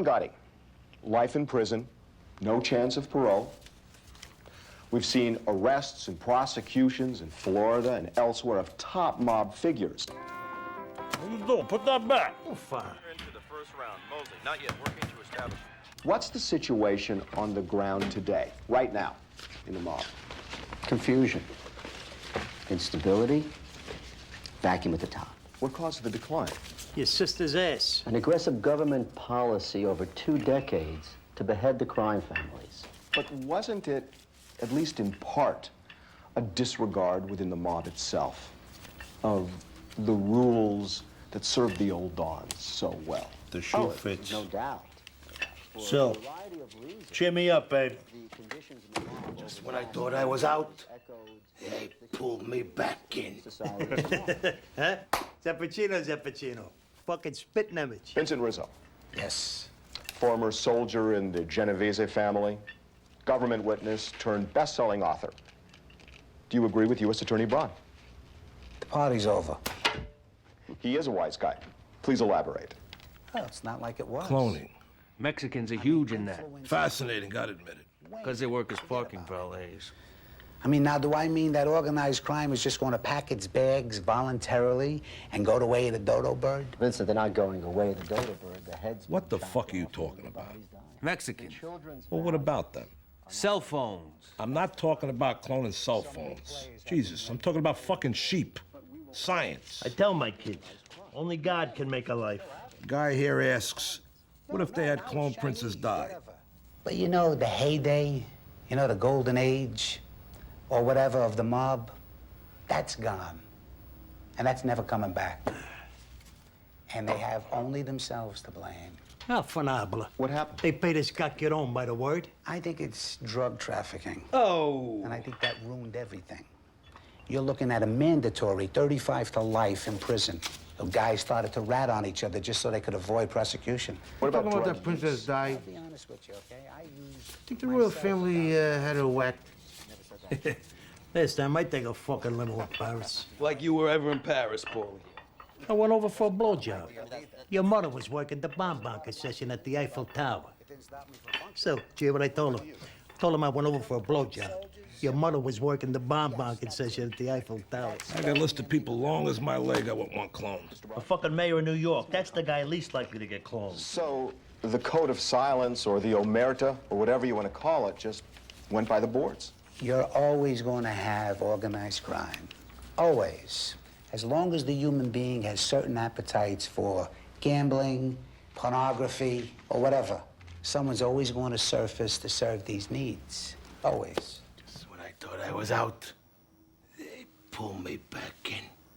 Gotti, life in prison, no chance of parole. We've seen arrests and prosecutions in Florida and elsewhere of top mob figures. What are you doing? Put that back. Oh, fine. Into the first round. Mosley, not yet. Working to establish. What's the situation on the ground today, right now, in the mob? Confusion, instability, vacuum at the top. What caused the decline? Your sister's ass. An aggressive government policy over 2 decades to behead the crime families. But wasn't it, at least in part, a disregard within the mob itself of the rules that served the old dons so well? The shoe fits. No doubt. So, cheer me up, babe. Just when I thought I was out, they pulled me back in. Huh? Zappuccino. Fucking spitting image. Vincent Rizzo, Yes. former soldier in the Genovese family, government witness turned best-selling author. Do you agree with U.S. Attorney Braun? The party's over. He is a wise guy. Please elaborate. Oh, it's not like it was. Cloning. Mexicans are huge in that, Fascinating, gotta admit it. because they work as parking valets. I mean, now, do I mean that organized crime is just going to pack its bags voluntarily and go the way of the dodo bird? Vincent, they're not going away. The dodo bird, the head's... What the fuck are you talking about? Mexicans, Well, what about them? cell phones. I'm not talking about cloning cell phones. Jesus, I'm talking about fucking sheep. Science. I tell my kids, only God can make a life. Guy here asks, what if they had clone Princess Di? But you know, the heyday, you know, the golden age, or whatever of the mob, that's gone. And that's never coming back. And they have only themselves to blame. Ah, fanabla. What happened? They paid us caqueron by the word. I think it's drug trafficking. Oh. And I think that ruined everything. You're looking at a mandatory 35 to life in prison. The guys started to rat on each other just so they could avoid prosecution. What about Talking about drug that Princess Di, I'll be honest with you, okay? I think the royal family had her whacked. use... This time I take a fucking limo in Paris. Like you were ever in Paris, Paulie. I went over for a blowjob. Your mother was working the bonbon concession at the Eiffel Tower. So, do you hear what I told him? Told him I went over for a blowjob. Your mother was working the bonbon concession at the Eiffel Tower. I got a list of people long as my leg I would want cloned. The fucking mayor of New York, that's the guy least likely to get cloned. So the code of silence or the omerta or whatever you want to call it just went by the boards. You're always going to have organized crime. Always. As long as the human being has certain appetites for gambling, pornography, or whatever, someone's always going to surface to serve these needs. Always. Just when I thought I was out, they pulled me back in.